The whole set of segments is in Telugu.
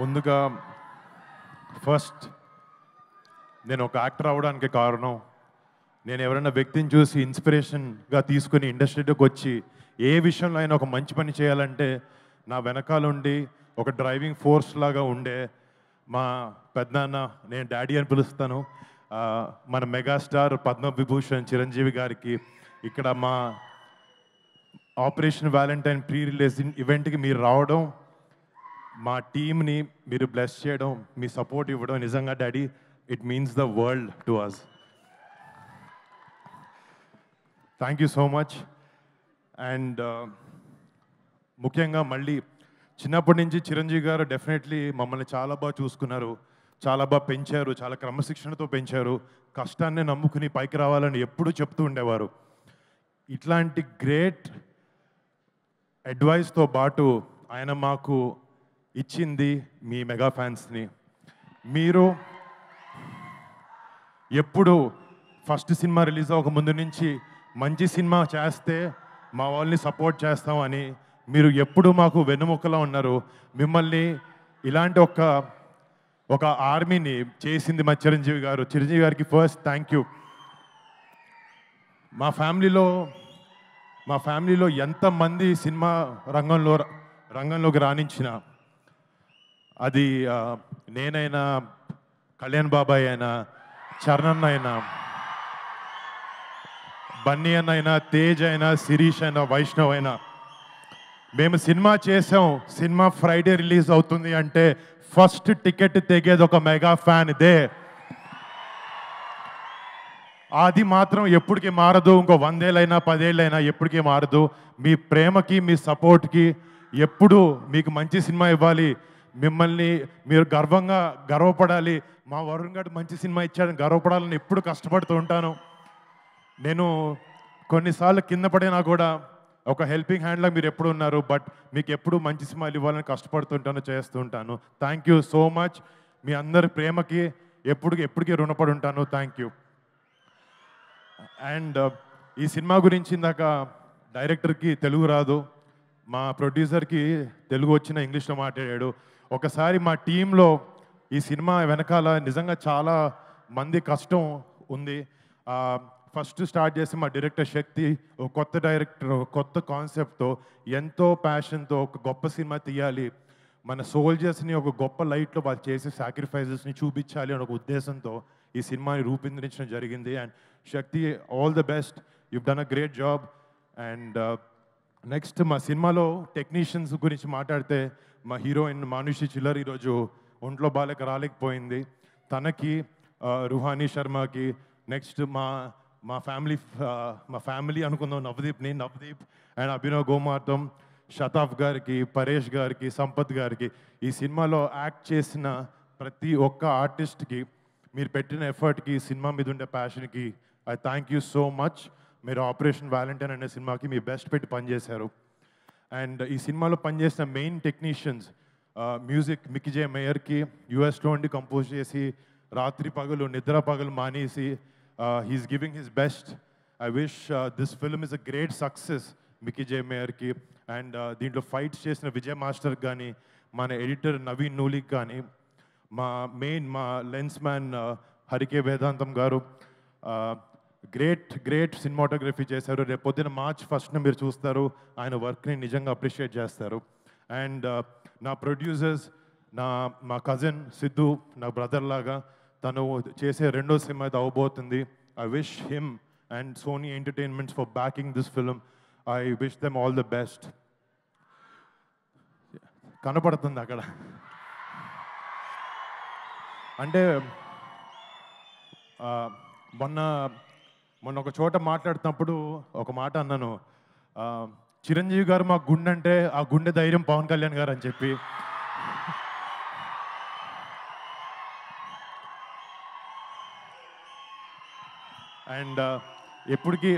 ముందుగా ఫస్ట్ నేను ఒక యాక్టర్ అవ్వడానికి కారణం నేను ఎవరైనా వ్యక్తిని చూసి ఇన్స్పిరేషన్గా తీసుకుని ఇండస్ట్రీలోకి వచ్చి ఏ విషయంలో అయినా ఒక మంచి పని చేయాలంటే నా వెనకాలండి ఒక డ్రైవింగ్ ఫోర్స్ లాగా ఉండే మా పెద్దనాన్న, నేను డాడీ అని పిలుస్తాను, మన మెగాస్టార్ పద్మవిభూషణ్ చిరంజీవి గారికి ఇక్కడ మా ఆపరేషన్ వ్యాలంటైన్ ప్రీ రిలీజ్ ఈవెంట్కి మీరు రావడం, మా టీమ్ని మీరు బ్లెస్ చేయడం, మీ సపోర్ట్ ఇవ్వడం నిజంగా daddy it means the world to us. Thank you so much. And ముఖ్యంగా మళ్ళీ చిన్నప్పటి నుంచి చిరంజీవి గారు డెఫినెట్లీ మమ్మల్ని చాలా బాగా చూసుకున్నారు, చాలా బాగా పెంచారు, చాలా క్రమశిక్షణతో పెంచారు, కష్టాన్ని నమ్ముకుని పైకి రావాలని ఎప్పుడూ చెప్తూ ఉండేవారు. ఇట్లాంటి గ్రేట్ అడ్వైస్తో పాటు ఆయన మాకు ఇచ్చింది మీ మెగా ఫ్యాన్స్ని. మీరు ఎప్పుడు ఫస్ట్ సినిమా రిలీజ్ అవ్వక ముందు నుంచి మంచి సినిమా చేస్తే మా వాళ్ళని సపోర్ట్ చేస్తామని మీరు ఎప్పుడు మాకు వెన్నుముక్కలా ఉన్నారు. మిమ్మల్ని ఇలాంటి ఒక ఆర్మీని చేసింది మా చిరంజీవి గారు. చిరంజీవి గారికి ఫస్ట్ థ్యాంక్ యూ. మా ఫ్యామిలీలో ఎంతమంది సినిమా రంగంలోకి రాణించిన, అది నేనైనా, కళ్యాణ్ బాబాయ్ అయినా, చరణ్ అయినా, బన్నీ అన్న అయినా, తేజ్ అయినా, శిరీష్ అయినా, వైష్ణవ్ అయినా, మేము సినిమా చేసాం, సినిమా ఫ్రైడే రిలీజ్ అవుతుంది అంటే ఫస్ట్ టికెట్ తెగేది ఒక మెగా ఫ్యాన్ ఇదే. అది మాత్రం ఎప్పటికీ మారదు. ఇంకో 100 ఏళ్ళైనా 10 ఏళ్ళైనా ఎప్పటికీ మారదు. మీ ప్రేమకి, మీ సపోర్ట్కి ఎప్పుడు మీకు మంచి సినిమా ఇవ్వాలి, మిమ్మల్ని మీరు గర్వపడాలి, మా వరుణ్ గారు మంచి సినిమా ఇచ్చాడని గర్వపడాలని ఎప్పుడు కష్టపడుతూ ఉంటాను. నేను కొన్నిసార్లు కింద పడినా కూడా ఒక హెల్పింగ్ హ్యాండ్లా మీరు ఎప్పుడు ఉన్నారు. బట్ మీకు ఎప్పుడు మంచి సినిమాలు ఇవ్వాలని కష్టపడుతుంటాను, చేస్తూ ఉంటాను. Thank you so much. మీ అందరి ప్రేమకి ఎప్పటికీ రుణపడి ఉంటాను. Thank you. అండ్ ఈ సినిమా గురించి ఇందాక డైరెక్టర్కి తెలుగు రాదు, మా ప్రొడ్యూసర్కి తెలుగు వచ్చిన ఇంగ్లీష్లో మాట్లాడాడు. ఒకసారి మా టీంలో ఈ సినిమా వెనకాల నిజంగా చాలా మంది కష్టం ఉంది. ఫస్ట్ స్టార్ట్ చేసి మా డైరెక్టర్ శక్తి, ఒక కొత్త డైరెక్టర్, కొత్త కాన్సెప్ట్తో, ఎంతో ప్యాషన్తో ఒక గొప్ప సినిమా తీయాలి, మన సోల్జర్స్ని ఒక గొప్ప లైట్లో వాళ్ళు చేసే సాక్రిఫైజెస్ని చూపించాలి అనే ఒక ఉద్దేశంతో ఈ సినిమాని రూపొందించడం జరిగింది. And Shakti, all the best, you've done a great job. And next మా సినిమాలో టెక్నీషియన్స్ గురించి మాట్లాడితే, మా హీరోయిన్ మానుషి చిల్లర్ ఈరోజు ఒంట్లో బాలేక రాలేకపోయింది. తనకి, రుహానీ శర్మకి, నెక్స్ట్ మా ఫ్యామిలీ అనుకుందాం, నవదీప్ అండ్ అభినవ్ గోమార్తం, శతాఫ్ గారికి, పరేష్ గారికి, సంపత్ గారికి, ఈ సినిమాలో యాక్ట్ చేసిన ప్రతి ఒక్క ఆర్టిస్ట్కి మీరు పెట్టిన ఎఫర్ట్కి, సినిమా మీద ఉండే ప్యాషన్కి I thank you so much. మీరు ఆపరేషన్ వ్యాలంటైన్ అనే సినిమాకి మీ బెస్ట్ పెట్టి పనిచేశారు. అండ్ ఈ సినిమాలో పనిచేసిన main technicians, music Mickey J మేయర్కి, యుఎస్లో ఉండి కంపోజ్ చేసి రాత్రి పగలు నిద్ర పగలు మానేసి he's giving his best. I wish this film is a great success Mickey J మేయర్కి. అండ్ దీంట్లో ఫైట్స్ చేసిన విజయ్ మాస్టర్ కానీ, మన ఎడిటర్ నవీన్ నూలిక్ కానీ, మా లెన్స్ మ్యాన్ హరికే వేదాంతం గారు గ్రేట్ సినిమాటోగ్రఫీ చేశారు. రేపు పొద్దున March 1st మీరు చూస్తారు, ఆయన వర్క్ని నిజంగా అప్రిషియేట్ చేస్తారు. అండ్ నా ప్రొడ్యూసర్స్, మా కజిన్ సిద్ధు, నా బ్రదర్ లాగా, తను చేసే రెండో సినిమా అయితే అవబోతుంది. I wish him and Sony Entertainments for backing this film. I wish them all the best. కనపడుతుంది అక్కడ. అంటే మొన్న ఒక చోట మాట్లాడుతున్నప్పుడు ఒక మాట అన్నాను, చిరంజీవి గారు మా గుండె అంటే ఆ గుండె ధైర్యం పవన్ కళ్యాణ్ గారు అని చెప్పి. అండ్ ఎప్పటికీ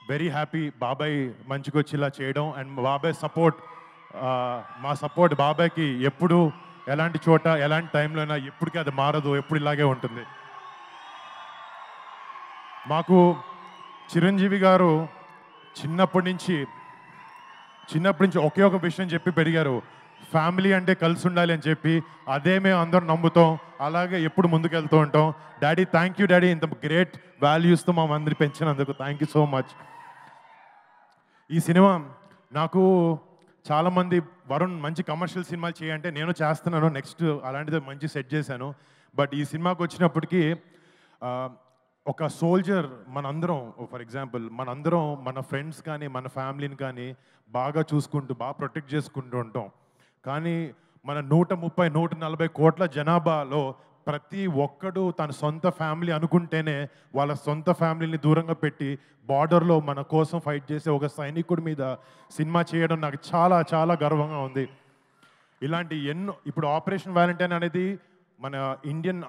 వెరీ హ్యాపీ బాబాయ్ మంచిగా వచ్చేలా చేయడం. అండ్ బాబాయ్ సపోర్ట్, మా సపోర్ట్ బాబాయ్కి ఎప్పుడు ఎలాంటి చోట ఎలాంటి టైంలో అయినా ఎప్పటికీ అది మారదు, ఎప్పుడు ఇలాగే ఉంటుంది. మాకు చిరంజీవి గారు చిన్నప్పటి నుంచి ఒకే ఒక విషయం చెప్పి పెరిగారు, ఫ్యామిలీ అంటే కలిసి ఉండాలి అని చెప్పి అదే మేము అందరం నమ్ముతాం, అలాగే ఎప్పుడు ముందుకెళ్తూ ఉంటాం. డాడీ, థ్యాంక్ యూ డాడీ, ఇంత గ్రేట్ వాల్యూస్తో మా అందరి పెంచినందుకు థ్యాంక్ యూ సో మచ్. ఈ సినిమా నాకు చాలామంది వరుణ్ మంచి కమర్షియల్ సినిమాలు చేయంటే నేను చేస్తున్నాను, నెక్స్ట్ అలాంటిది మంచి సెట్ చేశాను. బట్ ఈ సినిమాకి వచ్చినప్పటికీ ఒక సోల్జర్ మనందరం, ఫర్ ఎగ్జాంపుల్ మనందరం మన ఫ్రెండ్స్ కానీ మన ఫ్యామిలీని కానీ బాగా చూసుకుంటూ బాగా ప్రొటెక్ట్ చేసుకుంటూ ఉంటాం. కానీ మన 130-140 కోట్ల జనాభాలో ప్రతి ఒక్కడు తన సొంత ఫ్యామిలీ అనుకుంటేనే వాళ్ళ సొంత ఫ్యామిలీని దూరంగా పెట్టి బార్డర్లో మన కోసం ఫైట్ చేసే ఒక సైనికుడి మీద సినిమా చేయడం నాకు చాలా చాలా గర్వంగా ఉంది. ఇలాంటి ఎన్నో, ఇప్పుడు ఆపరేషన్ వ్యాలంటైన్ అనేది మన ఇండియన్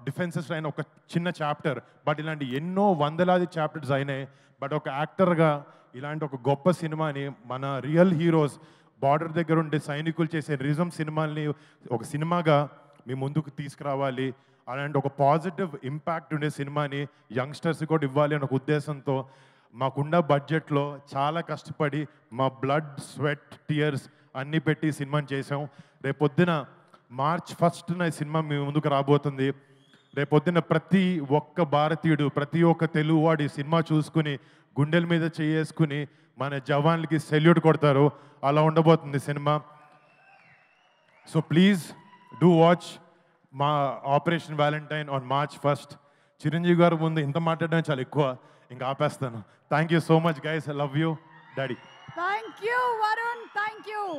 డిఫెన్సెస్ అయిన ఒక చిన్న చాప్టర్, బట్ ఇలాంటి ఎన్నో వందలాది చాప్టర్స్ అయినాయి. బట్ ఒక యాక్టర్గా ఇలాంటి ఒక గొప్ప సినిమాని మన రియల్ హీరోస్ బార్డర్ దగ్గర ఉండే సైనికులు చేసే రిజం సినిమాల్ని ఒక సినిమాగా మీ ముందుకు తీసుకురావాలి, అలాంటి ఒక పాజిటివ్ ఇంపాక్ట్ ఉండే సినిమాని యంగ్స్టర్స్ కూడా ఇవ్వాలి అనే ఒక ఉద్దేశంతో మాకున్న బడ్జెట్లో చాలా కష్టపడి మా బ్లడ్, స్వెట్, టీయర్స్ అన్నీ పెట్టి సినిమాని చేసాం. రేపొద్దున March 1న ఈ సినిమా మీ ముందుకు రాబోతుంది. రేపొద్దున ప్రతి ఒక్క భారతీయుడు, ప్రతి ఒక్క తెలుగువాడు ఈ సినిమా చూసుకుని గుండెల మీద చేసుకుని మన జవాన్లకి సెల్యూట్ కొడతారు. అలా ఉండబోతుంది cinema. So please do watch మా Operation Valentine on March 1st. Chiranjeevi garu ముందు ఇంత మాట్లాడడం చాలా ఎక్కువ, ఇంకా ఆపేస్తాను. Thank you so much guys, I love you daddy. Thank you Varun, thank you.